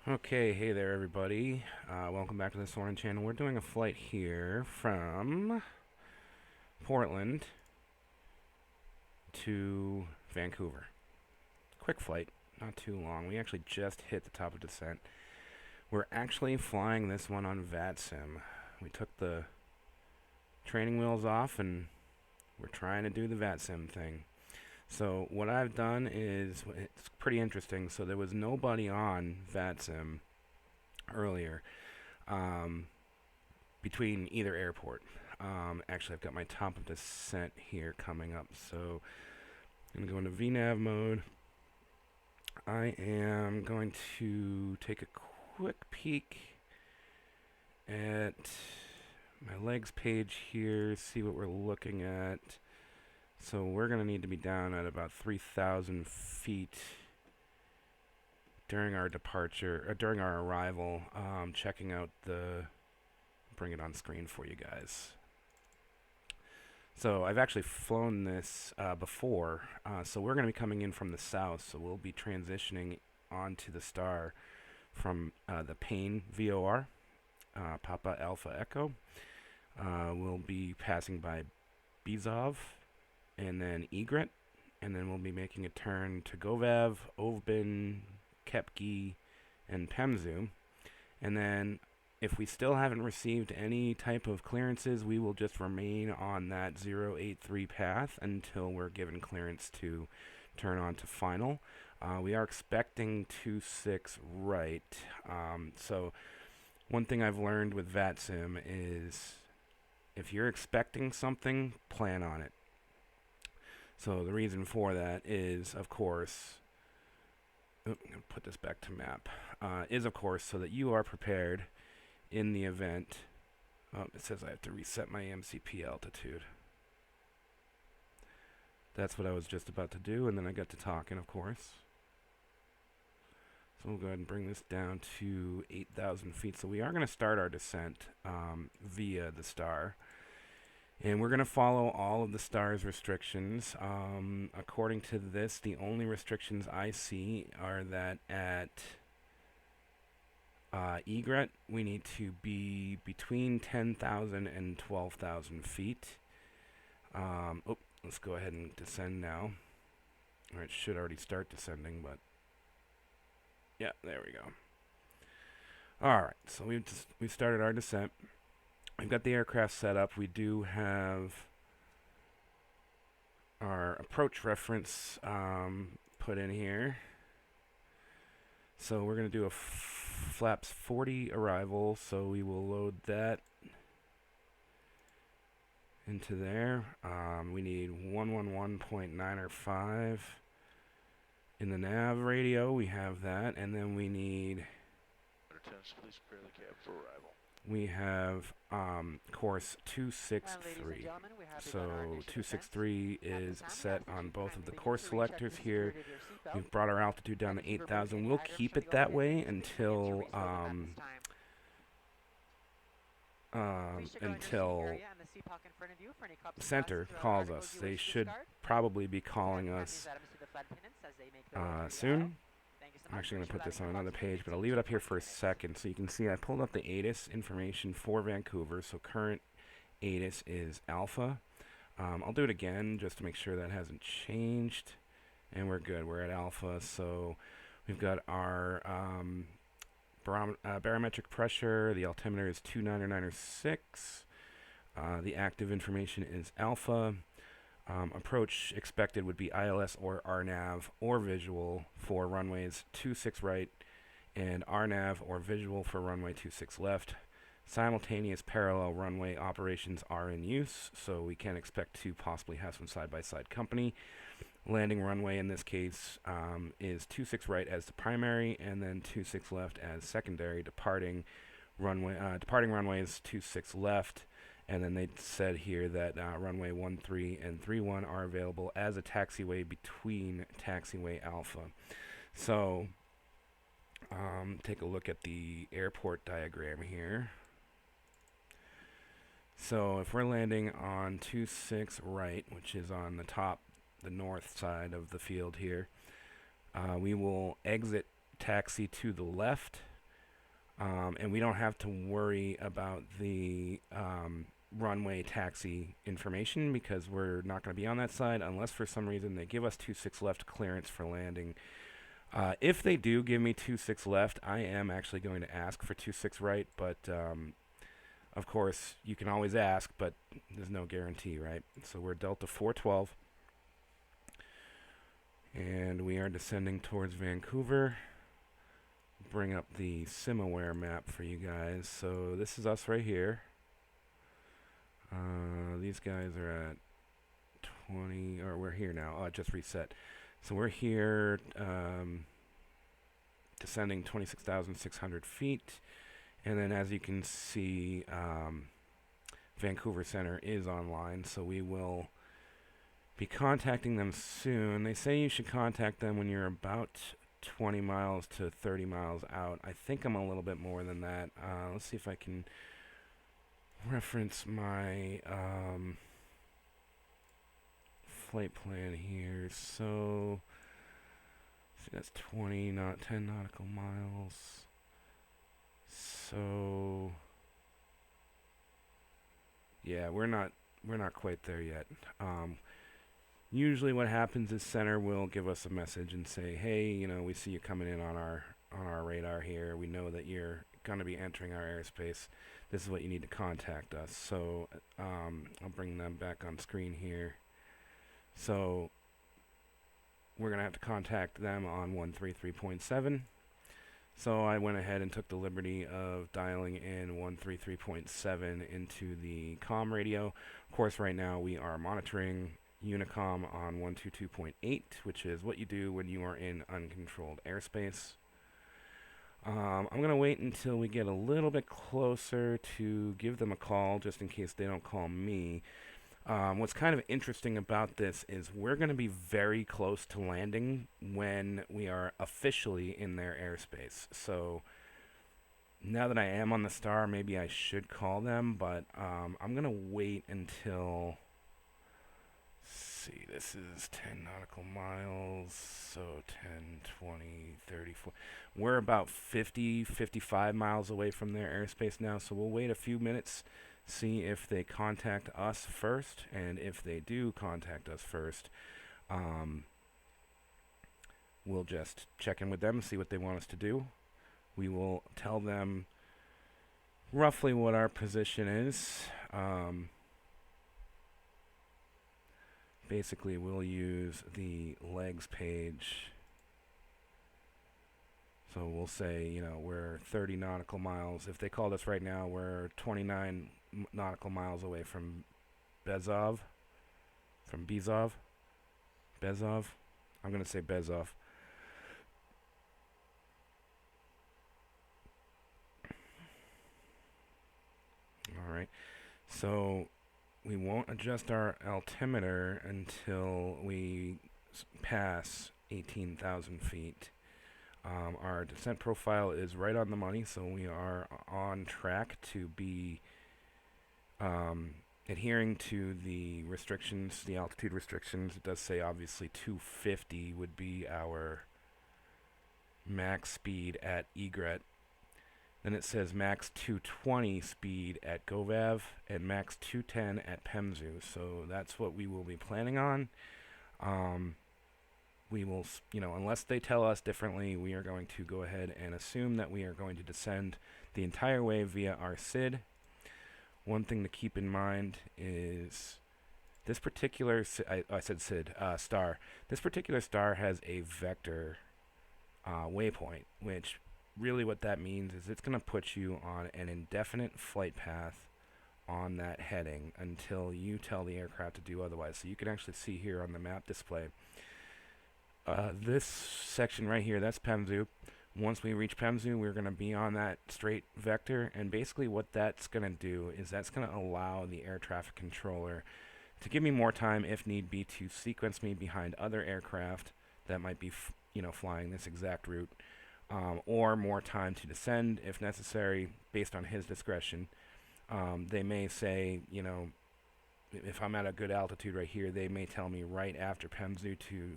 Okay, hey there everybody. Welcome back to the Soarin' channel. We're doing a flight here from Portland to Vancouver. Quick flight, not too long. We actually just hit the top of descent. We're actually flying this one on VATSIM. We took the training wheels off and we're trying to do the VATSIM thing. So what I've done is, it's pretty interesting. So there was nobody on VATSIM earlier. Between either airport. Actually, I've got my top of descent here coming up, so I'm going to go into VNAV mode. I am going to take a quick peek at my legs page here, see what we're looking at. So we're going to need to be down at about 3,000 feet during our departure, during our arrival, checking out the, bring it on screen for you guys. So I've actually flown this before, so we're going to be coming in from the south, so we'll be transitioning onto the star from the Payne VOR, Papa Alpha Echo. We'll be passing by Bizov and then Egret, and then we'll be making a turn to Govav, Ovbin, Kepki, and Pemzu. And then if we still haven't received any type of clearances, we will just remain on that 083 path until we're given clearance to turn on to final. We are expecting 26 right. So one thing I've learned with VATSIM is if you're expecting something, plan on it. So the reason for that is, of course, I'm going to put this back to map, is of course so that you are prepared in the event. It says I have to reset my MCP altitude. That's what I was just about to do, and then I got to talking, of course. So we'll go ahead and bring this down to 8,000 feet. So we are going to start our descent via the star. And we're going to follow all of the star's restrictions. According to this, the only restrictions I see are that at Egret, we need to be between 10,000 and 12,000 feet. Let's go ahead and descend now. Or it should already start descending, but yeah, there we go. All right, so we've started our descent. We've got the aircraft set up. We do have our approach reference put in here. So we're going to do a flaps 40 arrival, so we will load that into there. We need 111.905 in the nav radio. We have that, and then we need, Please prepare the cab for arrival. we have course 263. So 263 is set on both of the course selectors here. We've brought our altitude down to 8,000. We'll keep it that way until center calls us. They should probably be calling us soon. I'm actually going to put this on another page, but I'll leave it up here for a second so you can see I pulled up the ATIS information for Vancouver. So current ATIS is Alpha. I'll do it again just to make sure that hasn't changed. And we're good. We're at Alpha. So we've got our barometric pressure. The altimeter is 29906. The active information is Alpha. Approach expected would be ILS or RNAV or visual for runways 26 right and RNAV or visual for runway 26 left. Simultaneous parallel runway operations are in use, so we can expect to possibly have some side-by-side company. Landing runway in this case is 26 right as the primary and then 26 left as secondary. Departing runways 26 left. And then they said here that runway 13 and 31 are available as a taxiway between taxiway Alpha. So take a look at the airport diagram here. So if we're landing on 26 right, which is on the top, the north side of the field here, we will exit taxi to the left And we don't have to worry about the runway taxi information because we're not going to be on that side unless for some reason they give us 26 left clearance for landing. If they do give me 26 left, I am actually going to ask for 26 right, but of course you can always ask, but there's no guarantee, right? So we're Delta 412, and we are descending towards Vancouver. Bring up the SimAware map for you guys. So this is us right here. These guys are at 20, or we're here now. Oh, it just reset. So we're here, descending 26,600 feet. And then as you can see, Vancouver Center is online, so we will be contacting them soon. They say you should contact them when you're about 20 miles to 30 miles out. I think I'm a little bit more than that. Let's see if I can reference my flight plan here. So see, that's 10 nautical miles. So yeah, we're not quite there yet. Usually what happens is Center will give us a message and say, hey, you know, we see you coming in on our radar here. We know that you're going to be entering our airspace. This is what you need to contact us. So I'll bring them back on screen here. So we're going to have to contact them on 133.7. So I went ahead and took the liberty of dialing in 133.7 into the comm radio. Of course, right now we are monitoring Unicom on 122.8, which is what you do when you are in uncontrolled airspace. I'm going to wait until we get a little bit closer to give them a call, just in case they don't call me. What's kind of interesting about this is we're going to be very close to landing when we are officially in their airspace. So now that I am on the star, maybe I should call them, but I'm going to wait until... See, this is 10 nautical miles, so 10, 20, 30, 40. We're about 50, 55 miles away from their airspace now, so we'll wait a few minutes, see if they contact us first, and if they do contact us first, we'll just check in with them and see what they want us to do. We will tell them roughly what our position is. Basically, we'll use the legs page. So we'll say, you know, we're 30 nautical miles. If they called us right now, we're 29 nautical miles away from Bezov. From Bezov. Bezov. I'm going to say Bezov. All right. So we won't adjust our altimeter until we pass 18,000 feet. Our descent profile is right on the money, so we are on track to be adhering to the restrictions, the altitude restrictions. It does say obviously 250 would be our max speed at egret. Then it says max 220 speed at Govav and max 210 at Pemzu. So that's what we will be planning on. We will, you know, unless they tell us differently, we are going to go ahead and assume that we are going to descend the entire way via our SID. One thing to keep in mind is this particular, I said SID, star. This particular star has a vector waypoint, which really what that means is it's going to put you on an indefinite flight path on that heading until you tell the aircraft to do otherwise. So you can actually see here on the map display, this section right here, that's Pemzu. Once we reach Pemzu, we're going to be on that straight vector, and basically what that's going to do is that's going to allow the air traffic controller to give me more time, if need be, to sequence me behind other aircraft that might be flying this exact route. Or more time to descend if necessary, based on his discretion. They may say, you know, if I'm at a good altitude right here, they may tell me right after Pemzu to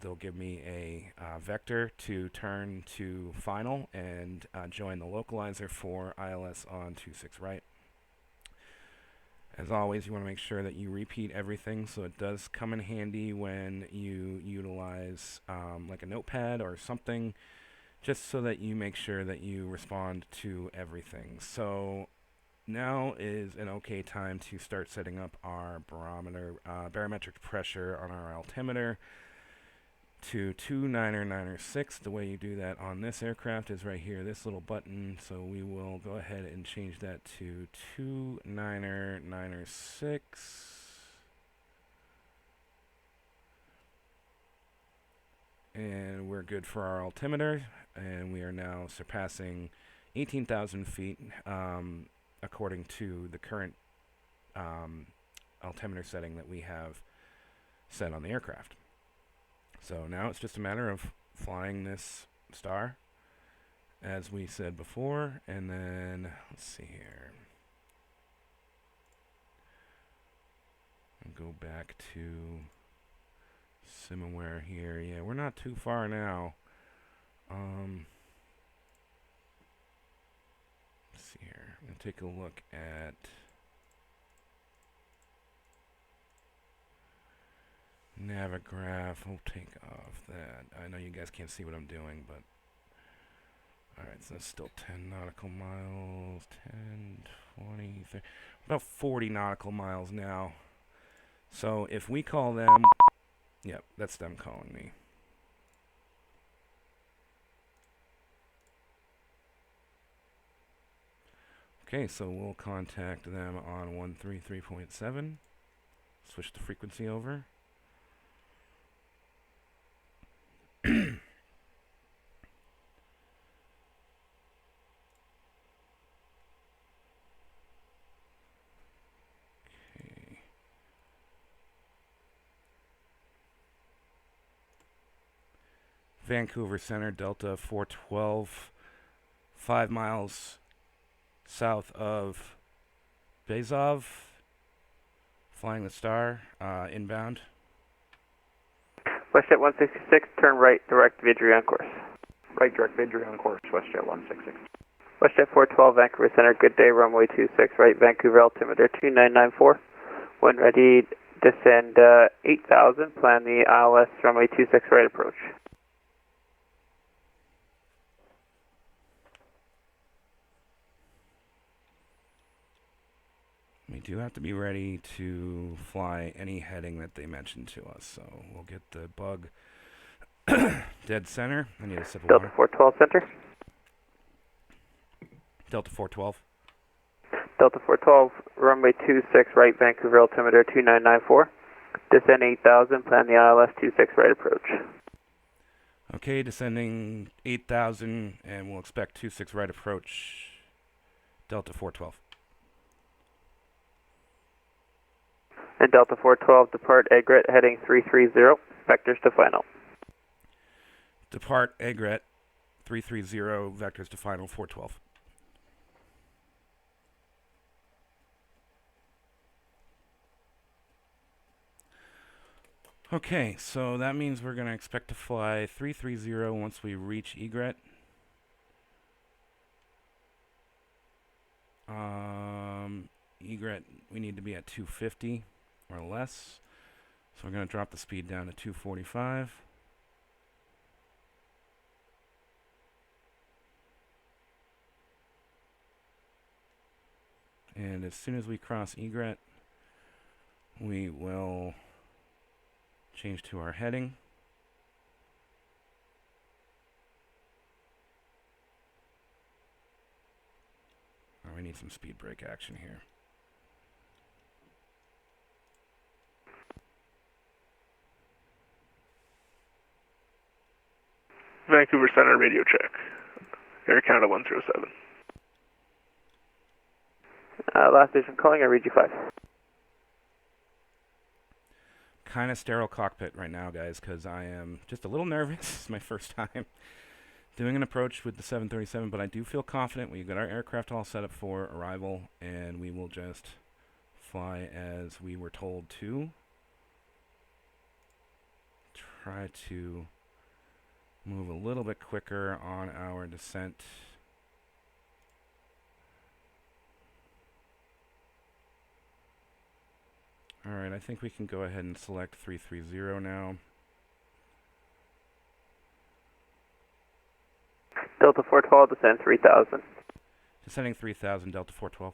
they'll give me a vector to turn to final and join the localizer for ILS on 26 right. As always, you want to make sure that you repeat everything, so it does come in handy when you utilize like a notepad or something, just so that you make sure that you respond to everything. So now is an okay time to start setting up our barometric pressure on our altimeter to 29906. The way you do that on this aircraft is right here, this little button. So we will go ahead and change that to 29906. And we're good for our altimeter. And we are now surpassing 18,000 feet according to the current altimeter setting that we have set on the aircraft. So now it's just a matter of flying this star, as we said before, and then, let's see here. I'll go back to SimAware here. Yeah, we're not too far now. Let's see here. I'm going to take a look at Navigraph. We'll take off that. I know you guys can't see what I'm doing, but alright, so that's still 10 nautical miles, 10, 20, 30, about 40 nautical miles now. So if we call them, yep, that's them calling me. Okay, so we'll contact them on 133.7, switch the frequency over. Vancouver Center, Delta 412, 5 miles south of Bezov, flying the Star, inbound. WestJet 166, turn right, direct Vidri on course. Right, direct Vidri on course, WestJet 166. WestJet 412, Vancouver Center, good day, runway 26, right, Vancouver altimeter 2994. When ready, descend 8,000, plan the ILS runway 26 right approach. We do have to be ready to fly any heading that they mention to us, so we'll get the bug dead center. I need a sip of Delta water. 412 center. Delta 412. Delta 412, runway 26 right, Vancouver altimeter 2994. Descend 8,000, plan the ILS 26 right approach. Okay, descending 8,000, and we'll expect 26 right approach, Delta 412. And Delta 412, depart Egret, heading 330, vectors to final. Depart Egret, 330, vectors to final, 412. Okay, so that means we're going to expect to fly 330 once we reach Egret. Egret, we need to be at 250 or less. So we're going to drop the speed down to 245. And as soon as we cross Egret, we will change to our heading. Oh, we need some speed brake action here. Vancouver Center radio check. Air Canada 107. Last station calling, I read you 5. Kind of sterile cockpit right now, guys, because I am just a little nervous. It's my first time doing an approach with the 737, but I do feel confident. We've got our aircraft all set up for arrival, and we will just fly as we were told to. try to move a little bit quicker on our descent. Alright, I think we can go ahead and select 330 now. Delta 412, descend 3000. Descending 3000, Delta 412.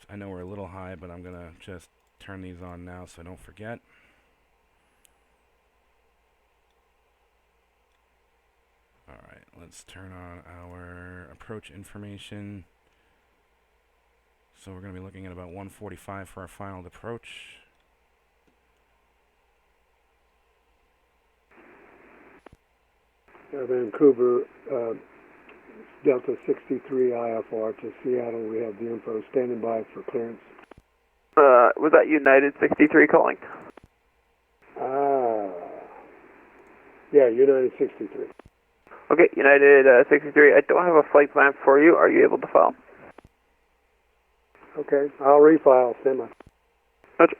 I know we're a little high, but I'm gonna just turn these on now so I don't forget. Alright, let's turn on our approach information. So we're going to be looking at about 145 for our final approach. Vancouver, Delta 63 IFR to Seattle. We have the info standing by for clearance. Was that United 63 calling? Yeah, United 63. Okay, United 63, I don't have a flight plan for you. Are you able to file? Okay, I'll refile, stand by. Roger.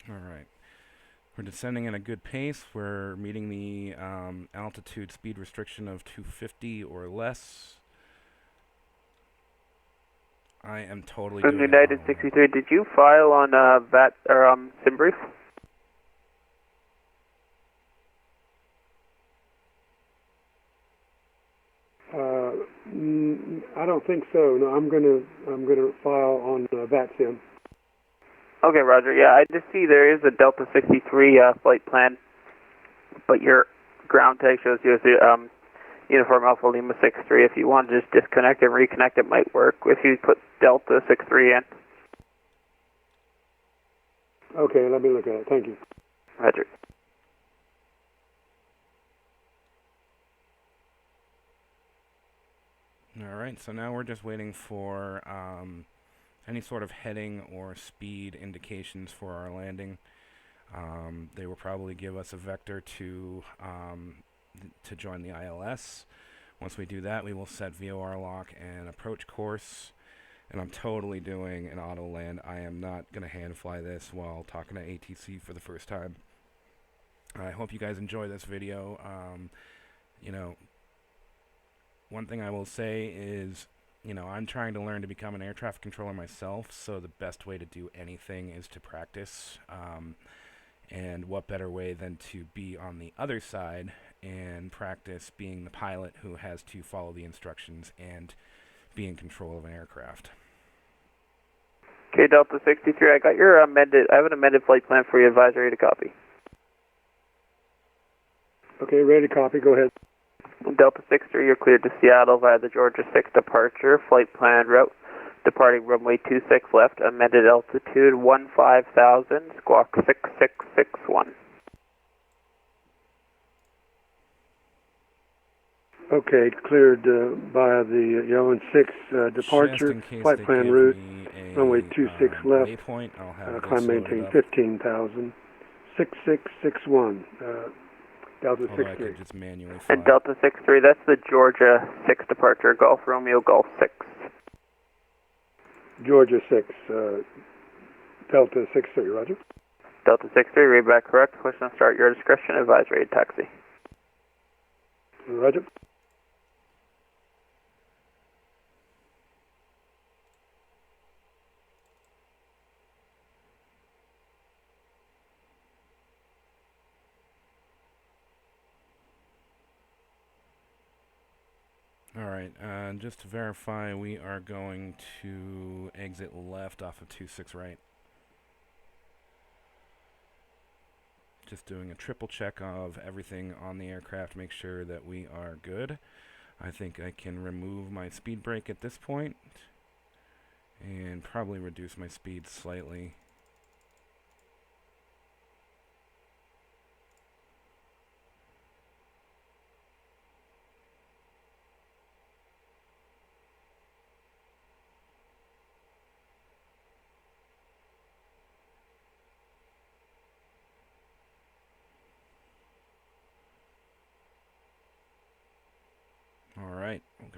Alright. We're descending at a good pace. We're meeting the altitude speed restriction of 250 or less. I am totally doing United 63, did you file on VAT or SIM brief? I don't think so. No, I'm gonna file on VATSIM. Okay, Roger. Yeah, I just see there is a Delta 63 flight plan, but your ground tag shows you as the Uniform Alpha Lima 63. If you want to just disconnect and reconnect, it might work if you put Delta 63 in. Okay, let me look at it. Thank you. Roger. Alright, so now we're just waiting for any sort of heading or speed indications for our landing. They will probably give us a vector to join the ILS. Once we do that, we will set VOR lock and approach course. And I'm totally doing an auto land. I am not going to hand fly this while talking to ATC for the first time. I hope you guys enjoy this video. You know, one thing I will say is, you know, I'm trying to learn to become an air traffic controller myself, so the best way to do anything is to practice. And what better way than to be on the other side and practice being the pilot who has to follow the instructions and be in control of an aircraft. Okay, Delta 63, I got your I have an amended flight plan for you. Advisory to copy. Okay, ready to copy. Go ahead. Delta 63, you're cleared to Seattle via the Georgia 6 departure. Flight plan route, departing runway 26 left, amended altitude 15,000, squawk 6661. Okay, cleared via the Yellow 6 departure. Flight plan route, runway 26 left, Waypoint, I'll have climb maintain 15,000, 6661. Delta 63. I could just manually fly. And Delta 63, that's the Georgia 6 departure, Golf Romeo Golf 6. Georgia 6, Delta 63, roger. Delta 63, read back correct. Push and start your discretion. Advisory to taxi. Roger. Alright, just to verify, we are going to exit left off of 26 right. Just doing a triple check of everything on the aircraft, make sure that we are good. I think I can remove my speed brake at this point and probably reduce my speed slightly.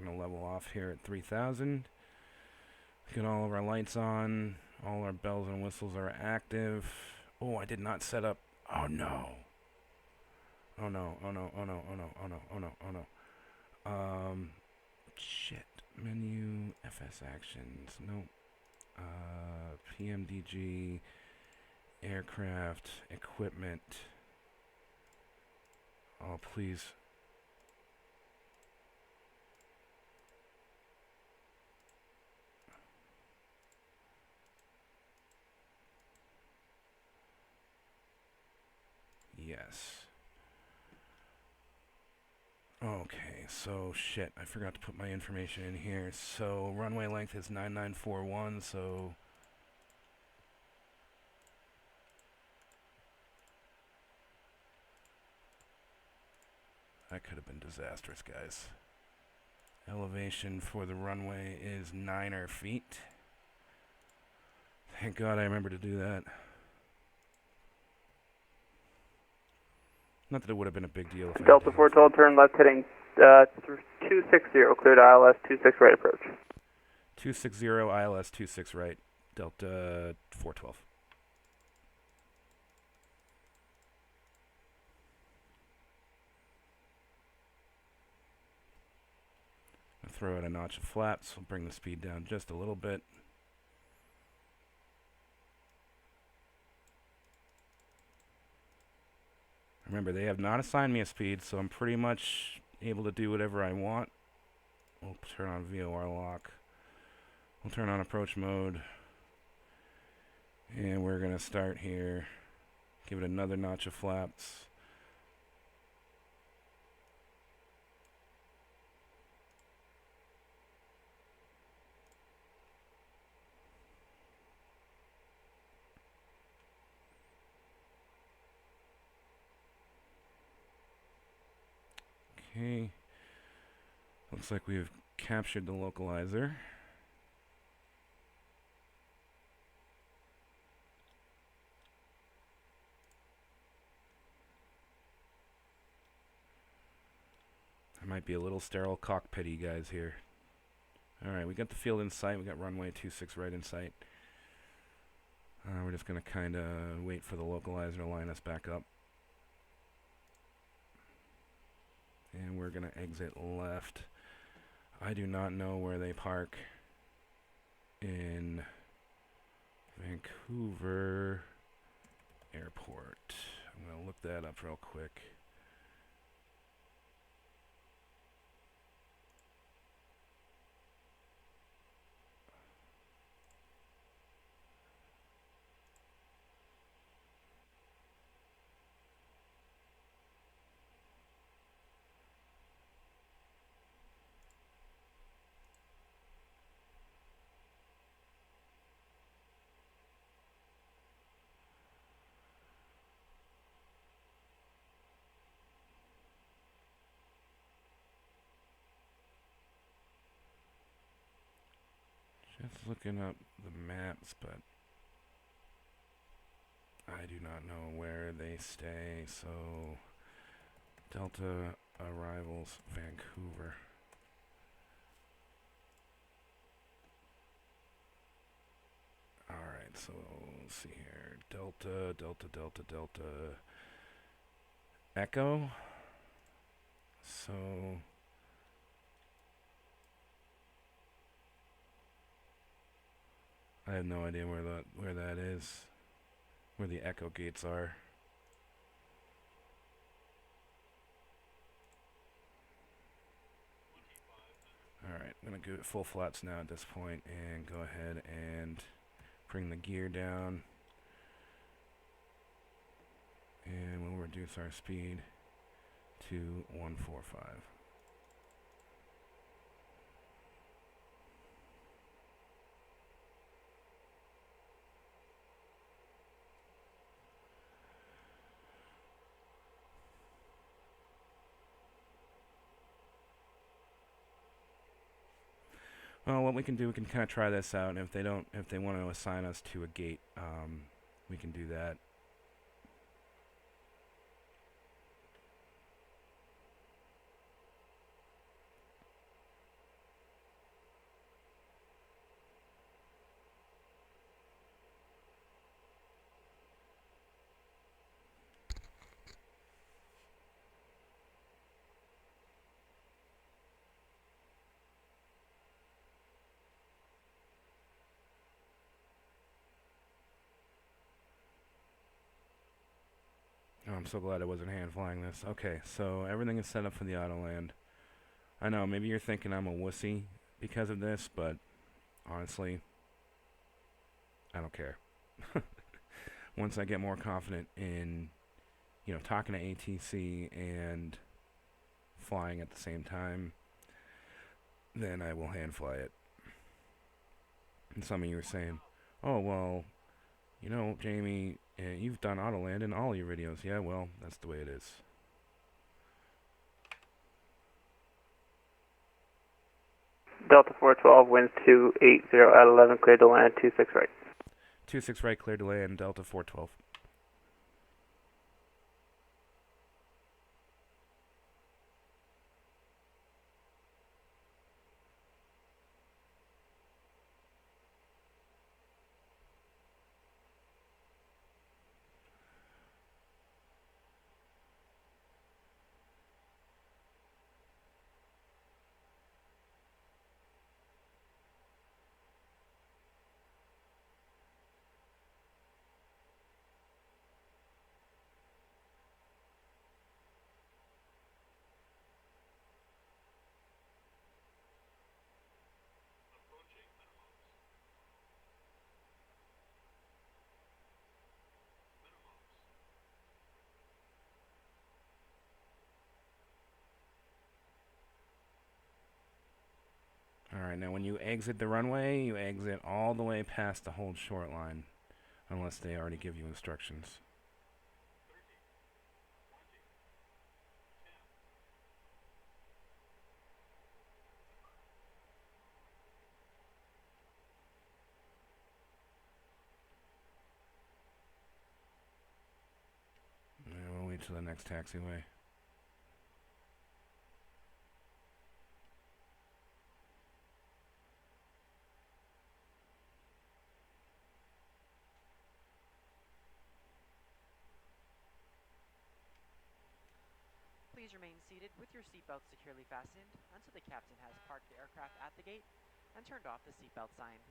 We're going to level off here at 3,000. Get all of our lights on. All our bells and whistles are active. Oh, I did not set up. Oh, no. Oh, no. Oh, no. Oh, no. Oh, no. Oh, no. Oh, no. Oh, no. Shit. Menu. FS actions. Nope. PMDG. Aircraft. Equipment. Oh, please. Yes. Okay, so shit, I forgot to put my information in here. So runway length is 9941, so that could have been disastrous, guys. Elevation for the runway is 9 feet. Thank God I remembered to do that. Not that it would have been a big deal if I Delta didn't. 412, turn left heading 260, cleared ILS 26 right approach. 260 ILS 26 right, Delta 412. I'll throw out a notch of flaps, we'll bring the speed down just a little bit. Remember, they have not assigned me a speed, so I'm pretty much able to do whatever I want. We'll turn on VOR lock. We'll turn on approach mode. And we're going to start here. Give it another notch of flaps. Okay. Looks like we've captured the localizer. I might be a little sterile cockpity guys here. Alright, we got the field in sight. We got runway 26 right in sight. We're just going to kind of wait for the localizer to line us back up. And we're going to exit left. I do not know where they park in Vancouver Airport. I'm going to look that up real quick. Just looking up the maps, but I do not know where they stay, so Delta arrivals Vancouver. Alright, so let's see here. Delta, Delta, Delta, Delta, Echo. So I have no idea where that is. Where the Echo gates are. Alright, I'm going to go full flats now at this point and go ahead and bring the gear down. And we'll reduce our speed to 145. Well, what we can do, we can kind of try this out, and if they want to assign us to a gate, we can do that. I'm so glad I wasn't hand flying this. Okay, so everything is set up for the auto land. I know, maybe you're thinking I'm a wussy because of this, but honestly, I don't care. Once I get more confident in, talking to ATC and flying at the same time, then I will hand fly it. And some of you are saying, oh, well, Jamie, you've done Autoland in all your videos. Yeah, well, that's the way it is. Delta 412, winds 280 at 11, clear to land, 26 right. 26 right, clear to land, Delta 412. Alright, now when you exit the runway, you exit all the way past the hold short line, unless they already give you instructions. We'll wait till the next taxiway. Please remain seated with your seatbelt securely fastened until the captain has parked the aircraft at the gate and turned off the seatbelt sign.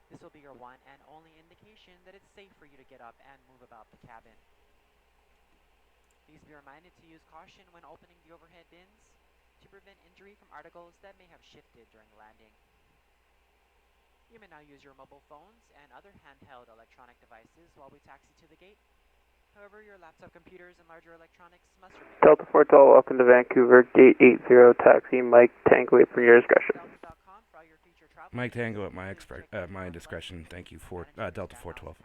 This will be your one and only indication that it's safe for you to get up and move about the cabin. Please be reminded to use caution when opening the overhead bins to prevent injury from articles that may have shifted during landing. You may now use your mobile phones and other handheld electronic devices while we taxi to the gate. However, your laptop computers and larger electronics must remain. Delta 412, welcome to Vancouver, gate 80, taxi, Mike Tango, for your discretion. Mike Tango at my discretion. Thank you for Delta 412.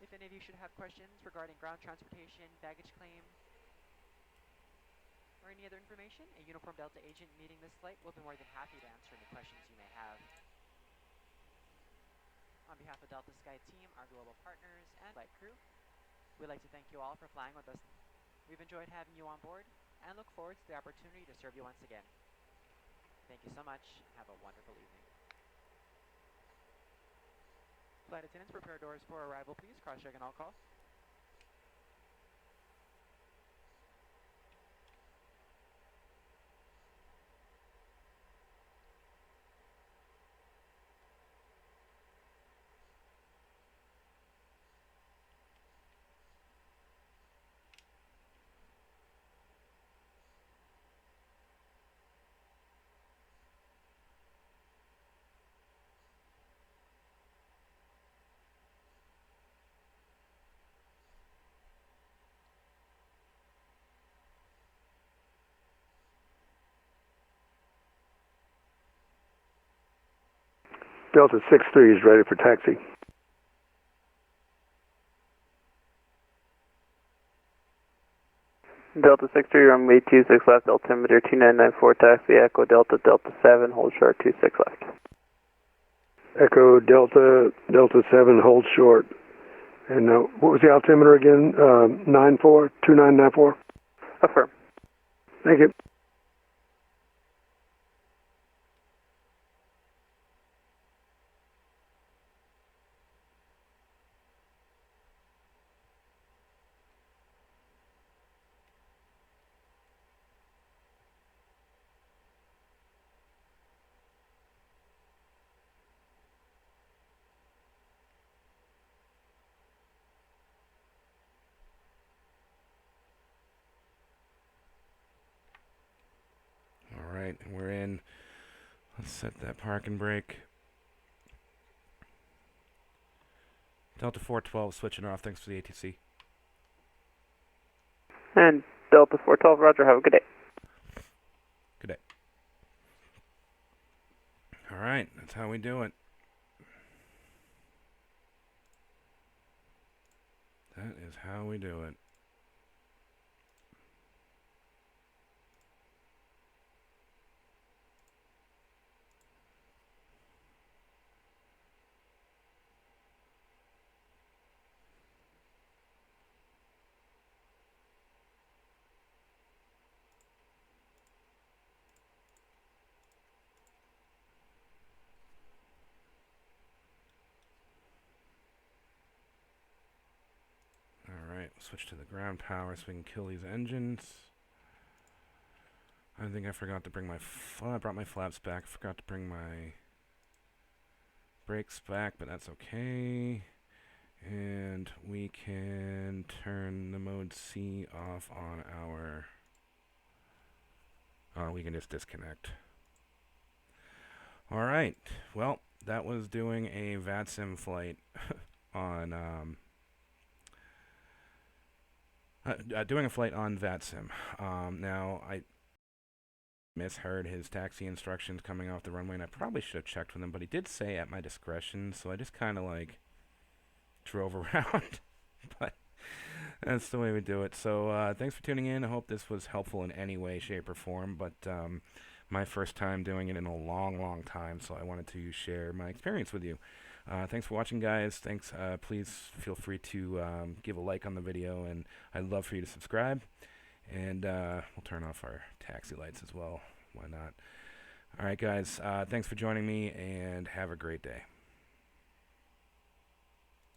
If any of you should have questions regarding ground transportation, baggage claim, or any other information, a uniformed Delta agent meeting this flight will be more than happy to answer any questions you may have. On behalf of Delta Sky Team, our global partners, and flight crew, we'd like to thank you all for flying with us. We've enjoyed having you on board and look forward to the opportunity to serve you once again. Thank you so much, and have a wonderful evening. Flight attendants, prepare doors for arrival, please. Cross-check on all calls. Delta 63 is ready for taxi. Delta 63, runway 26 left, altimeter 2994, taxi, Echo Delta, Delta 7, hold short, 26 left. Echo Delta, Delta 7, hold short. And what was the altimeter again? 2994? Affirm. Thank you. Let's set that parking brake. Delta 412 switching off. Thanks for the ATC. And Delta 412, roger, have a good day. Good day. Alright, that's how we do it. That is how we do it. Alright, switch to the ground power so we can kill these engines. I think I forgot to bring my... I brought my flaps back. Forgot to bring my brakes back, but that's okay. And we can turn the mode C off on our... we can just disconnect. Alright, well, that was doing a VATSIM flight on... doing a flight on VATSIM. Now, I misheard his taxi instructions coming off the runway, and I probably should have checked with him, but he did say at my discretion, so I just kind of like drove around. But that's the way we do it. So thanks for tuning in. I hope this was helpful in any way, shape, or form, but my first time doing it in a long time, so I wanted to share my experience with you. Thanks for watching, guys. Thanks. Please feel free to give a like on the video, and I'd love for you to subscribe. And we'll turn off our taxi lights as well. Why not? All right, guys. Thanks for joining me, and have a great day.